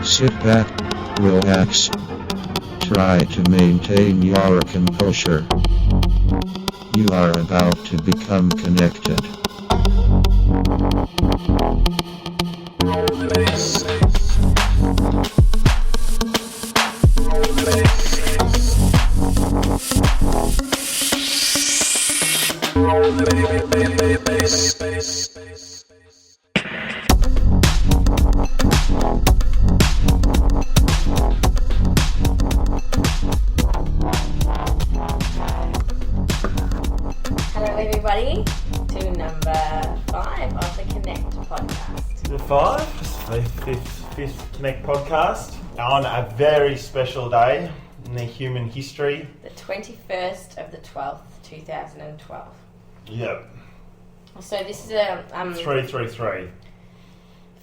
Sit back, relax. Try to maintain your composure. You are about to become connected. Hello everybody to number 5 of the Connect podcast. The fifth Connect podcast on a very special day in the human history. The 21st of the 12th, 2012. Yep. So this is a 333.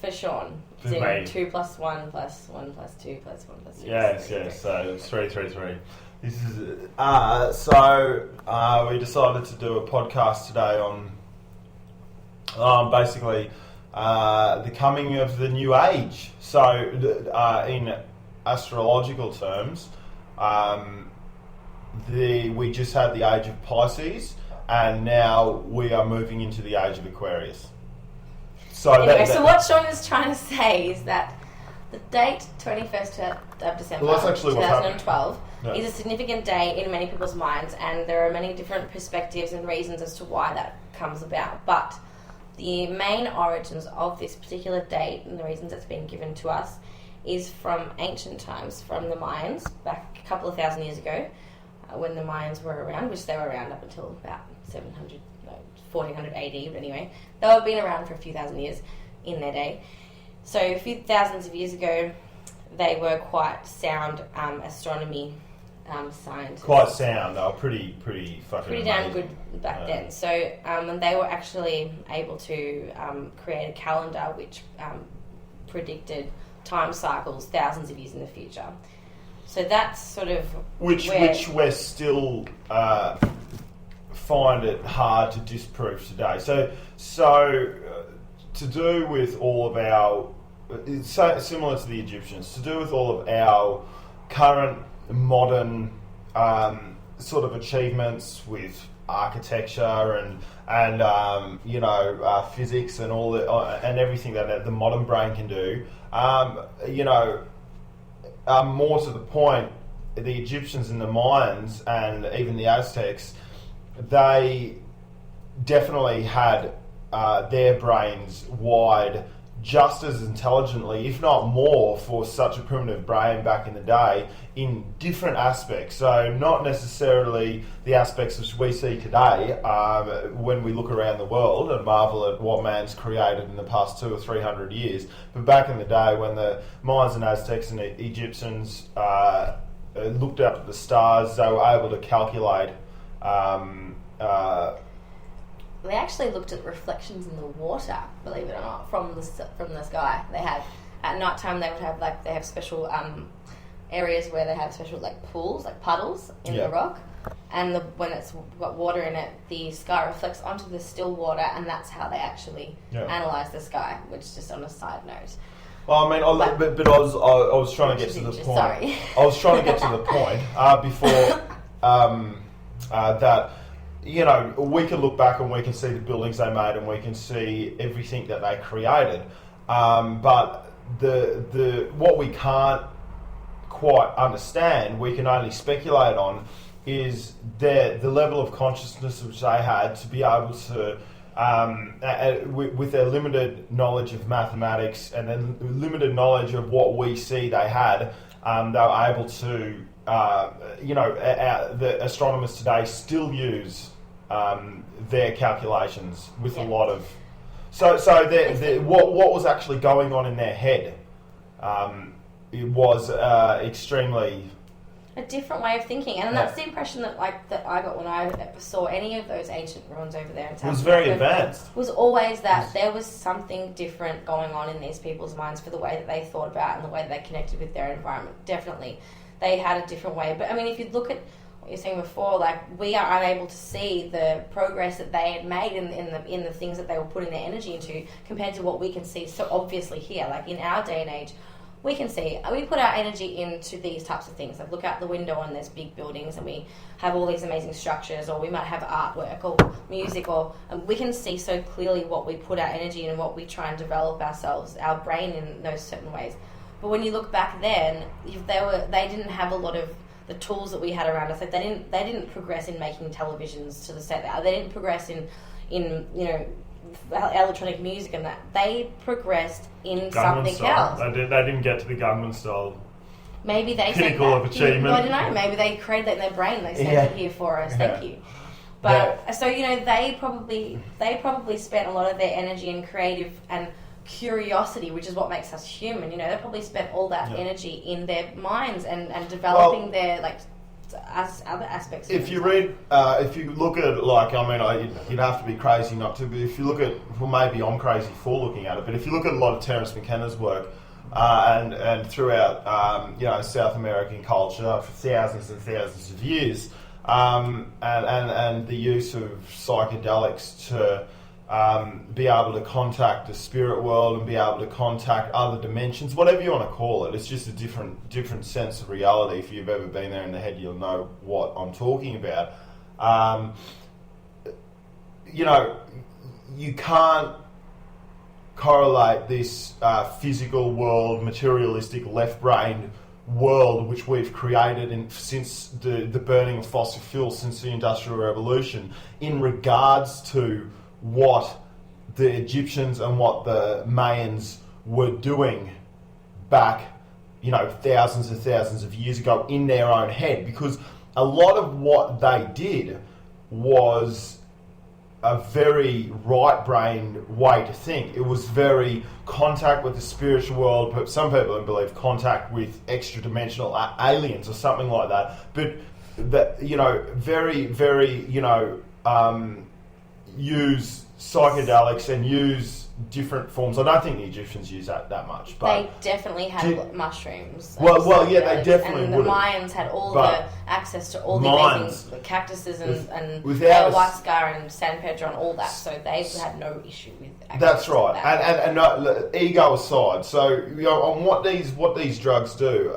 for Sean. For me. 2 plus 1 plus 1 plus 2 plus 1 plus 2. Yes. So it's 333. This is we decided to do a podcast today on basically the coming of the new age. So in astrological terms, we just had the age of Pisces, and now we are moving into the age of Aquarius. So anyway, so what Sean is trying to say is that the date 21st of December 2012 is a significant day in many people's minds, and there are many different perspectives and reasons as to why that comes about. But the main origins of this particular date and the reasons it's been given to us is from ancient times, from the Mayans, back a couple of thousand years ago, when the Mayans were around, which they were around up until about 1400 AD, but anyway, they have been around for a few thousand years in their day. So a few thousands of years ago, they were quite sound astronomy scientists. Quite sound. They were pretty fucking pretty amazing. damn good back then. So and they were actually able to create a calendar which predicted time cycles thousands of years in the future. So that's sort of which we're still find it hard to disprove today. So to do with all of our, it's so similar to the Egyptians, to do with all of our current modern sort of achievements with architecture and physics and all and everything that the modern brain can do. More to the point, the Egyptians and the Mayans and even the Aztecs, they definitely had their brains wired just as intelligently, if not more, for such a primitive brain back in the day in different aspects. So not necessarily the aspects which we see today when we look around the world and marvel at what man's created in the past 200 or 300 years. But back in the day when the Mayans and Aztecs and the Egyptians looked up at the stars, they were able to calculate they actually looked at reflections in the water, believe it or not, from the sky. They have at night time they have special areas where they have special pools, puddles in the rock, and when it's got water in it, the sky reflects onto the still water, and that's how they actually analyze the sky. Which, just on a side note. Well, I mean, I was trying to get to the point. Sorry. I was trying to get to the point before that. We can look back and we can see the buildings they made and we can see everything that they created. But the what we can't quite understand, we can only speculate on, is the level of consciousness which they had to be able to, with their limited knowledge of mathematics and then limited knowledge of what we see they had, they were able to, the astronomers today still use their calculations with a lot of... So what was actually going on in their head it was extremely... A different way of thinking, and that's the impression that I got when I saw any of those ancient ruins over there in South It was very America. advanced. Was always that there was something different going on in these people's minds for the way that they thought about and the way that they connected with their environment. Definitely, they had a different way. But I mean, if you look at what you're saying before, we are unable to see the progress that they had made in the things that they were putting their energy into compared to what we can see so obviously here. In our day and age, we can see, we put our energy into these types of things. Like look out the window and there's big buildings and we have all these amazing structures, or we might have artwork or music, or we can see so clearly what we put our energy in and what we try and develop ourselves, our brain in those certain ways. But when you look back then, if they didn't have a lot of the tools that we had around us. Like they didn't progress in making televisions to the set. They didn't progress in electronic music and that. They progressed in Gunman something style. else. They didn't get to the gunman style. Maybe they pinnacle of achievement. I don't know. Maybe they created that in their brain. They sent it here for us. Thank you. But so they probably spent a lot of their energy in creative and curiosity, which is what makes us human. They probably spent all that energy in their minds and developing their other aspects. If you read, if you look at you'd have to be crazy not to. But if you look at, maybe I'm crazy for looking at it. But if you look at a lot of Terence McKenna's work, and throughout South American culture for thousands and thousands of years, and the use of psychedelics to be able to contact the spirit world and be able to contact other dimensions, whatever you want to call it. It's just a different sense of reality. If you've ever been there in the head, you'll know what I'm talking about. You can't correlate this physical world, materialistic, left-brained world which we've created since the burning of fossil fuels, since the Industrial Revolution, in regards to what the Egyptians and what the Mayans were doing back, thousands and thousands of years ago in their own head. Because a lot of what they did was a very right-brained way to think. It was very contact with the spiritual world. But some people believe contact with extra-dimensional aliens or something like that. But that very, very use psychedelics and use different forms. I don't think the Egyptians use that much, but they definitely had mushrooms. They definitely and would. The Mayans had all the access to all the amazing cactuses and ayahuasca and San Pedro and all that, so they had no issue with access. That's right. That. And ego aside, so on what these drugs do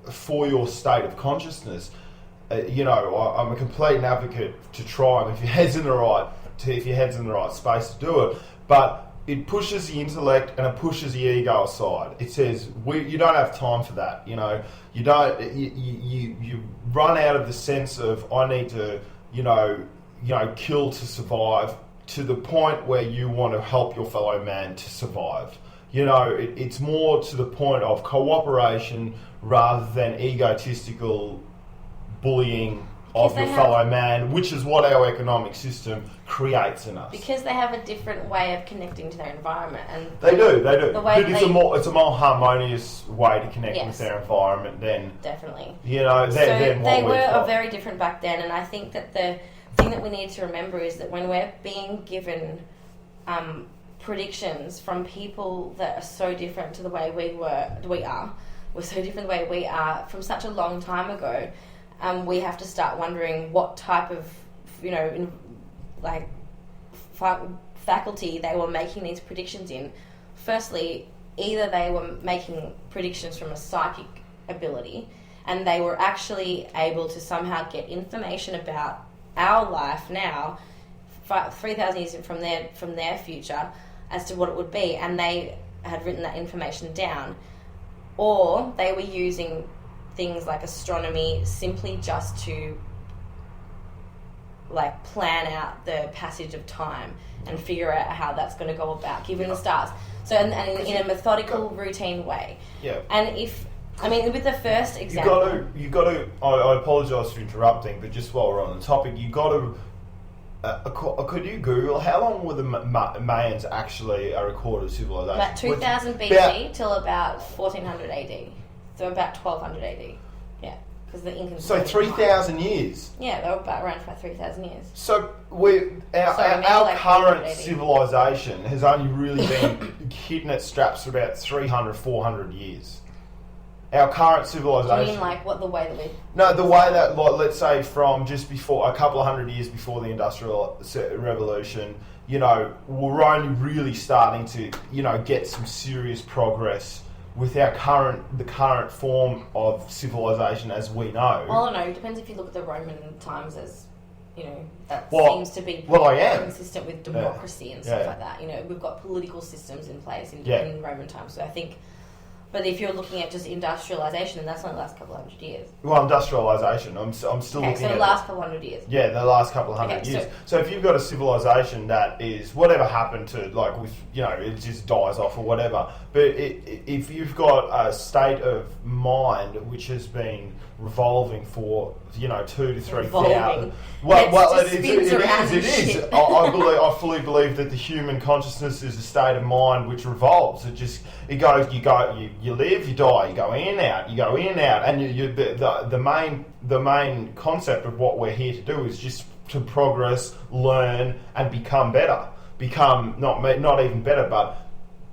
for your state of consciousness, I'm a complete advocate to try them if your head's in the right space to do it, but it pushes the intellect and it pushes the ego aside. It says you don't have time for that. You don't. You run out of the sense of I need to kill to survive, to the point where you want to help your fellow man to survive. It's more to the point of cooperation rather than egotistical bullying of your fellow man, which is what our economic system creates in us. Because they have a different way of connecting to their environment, and they do. But it's a more harmonious way to connect with their environment than definitely. They were very different back then, and I think that the thing that we need to remember is that when we're being given predictions from people that are so different to the way we're so different the way we are from such a long time ago. We have to start wondering what type of, faculty they were making these predictions in. Firstly, either they were making predictions from a psychic ability, and they were actually able to somehow get information about our life now, 3,000 years from their future, as to what it would be, and they had written that information down, or they were using things like astronomy simply just to plan out the passage of time and figure out how that's going to go about, given the stars. So in a methodical, routine way. Yeah. And with the first example, you got to. I apologise for interrupting, but just while we're on the topic, you got to. Could you Google how long were the Mayans actually a recorded civilization? About 2000 BC till about 1400 AD. So about 1200 AD. Yeah, because the Incans. So 3,000 years. Yeah, they were around for 3,000 years. So our current civilization has only really been hitting its straps for about 300, 400 years. Our current civilization. Do you mean the way that we... No, the way that, let's say from just before, a couple of hundred years before the Industrial Revolution, we're only really starting to, get some serious progress with our the current form of civilization as we know. Well, I don't know. It depends if you look at the Roman times as, that seems to be consistent with democracy and stuff like that. We've got political systems in place in Roman times. So I think, but if you're looking at just industrialization, then that's only the last couple of hundred years. Well, industrialization, I'm still looking at... so the last couple of hundred years. Yeah, the last couple of hundred years. So if you've got a civilization that is, whatever happened to, it just dies off or whatever, but if you've got a state of mind which has been revolving for 2,000 to 3,000. Well, it is. I fully believe that the human consciousness is a state of mind which revolves. It goes. You live, you die. You go in, out. You go in, out. And the main concept of what we're here to do is just to progress, learn, and become better. Become not even better, but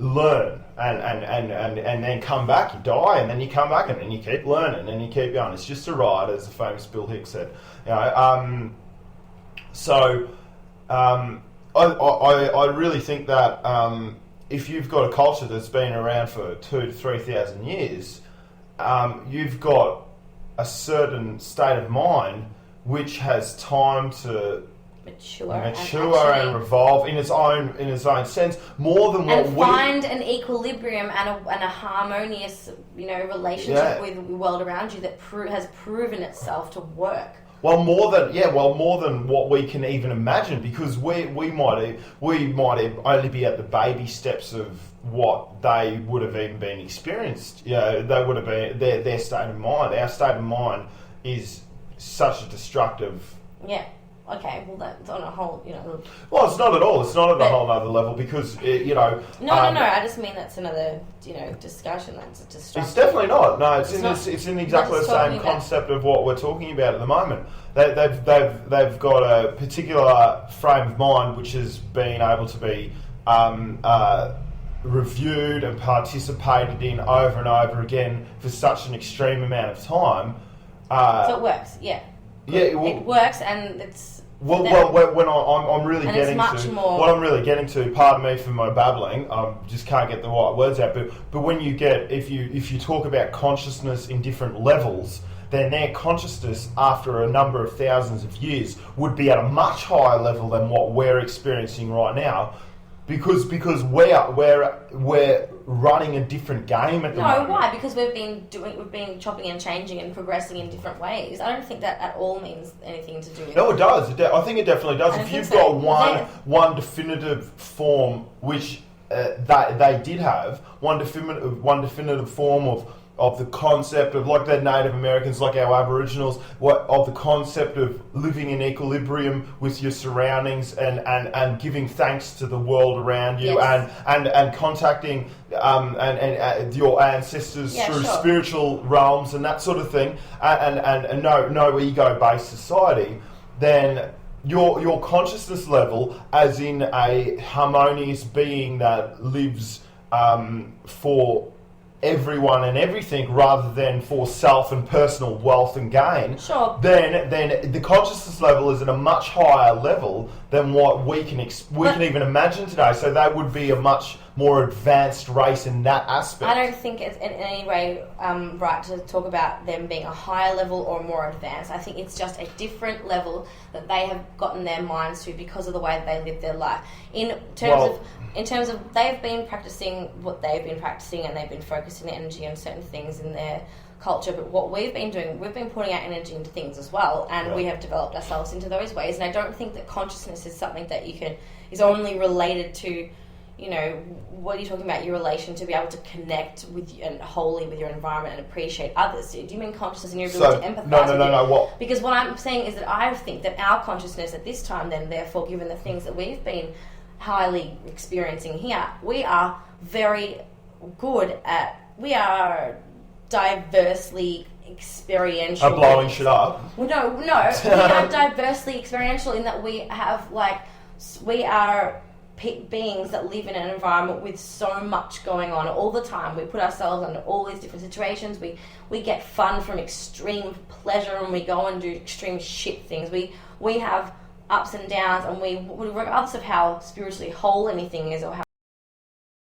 learn. And then come back, you die, and then you come back, and then you keep learning, and you keep going. It's just a ride, as the famous Bill Hicks said. I really think that if you've got a culture that's been around for 2,000 to 3,000 years, you've got a certain state of mind which has time to mature and revolve in its own sense, more than what we find an equilibrium and a harmonious relationship with the world around you that has proven itself to work. Well, more than what we can even imagine, because we might only be at the baby steps of what they would have even been experienced. They would have been their state of mind. Our state of mind is such a destructive. Yeah. Okay, well that's on a whole, Well, it's not at all. It's not at a whole other level because, No. I just mean that's another, discussion. That's a destructive. It's definitely not. No, it's in exactly the same concept of what we're talking about at the moment. They've got a particular frame of mind which has been able to be reviewed and participated in over and over again for such an extreme amount of time. So it works, yeah. Yeah, it works, and it's when I'm really getting to what I'm really getting to. Pardon me for my babbling. Just can't get the right words out. But when you get if you talk about consciousness in different levels, then their consciousness after a number of thousands of years would be at a much higher level than what we're experiencing right now. Because we're running a different game at the moment. No, why? Because we've been chopping and changing and progressing in different ways. I don't think that at all means anything to do with. No, it does. I think it definitely does. If you've got one definitive form, which they did have, one definitive form of the concept of, like the Native Americans, like our Aboriginals, of the concept of living in equilibrium with your surroundings and giving thanks to the world around you, and contacting and your ancestors through spiritual realms and that sort of thing, and no ego-based society, then your consciousness level, as in a harmonious being that lives for everyone and everything rather than for self and personal wealth and gain, then the consciousness level is at a much higher level than what we can even imagine today. So they would be a much more advanced race in that aspect. I don't think it's in any way right to talk about them being a higher level or more advanced. I think it's just a different level that they have gotten their minds to because of the way that they live their life. In terms of they've been practicing what they've been practicing, and they've been focusing energy on certain things in their culture. But what we've been doing, we've been putting our energy into things as well, and we have developed ourselves into those ways. And I don't think that consciousness is something that is only related to, what are you talking about? Your relation to be able to connect with and wholly with your environment and appreciate others. Do you mean consciousness and your ability to empathize? No. What? Because what I'm saying is that I think that our consciousnly at this time, then therefore, given the things that we've been highly experiencing here, we are very good at. We are diversely experiential. Blowing shit up. Well, no. We are diversely experiential in that we have we are beings that live in an environment with so much going on all the time. We put ourselves under all these different situations. We get fun from extreme pleasure, and we go and do extreme shit things. We have ups and downs, and we regardless of how spiritually whole anything is or how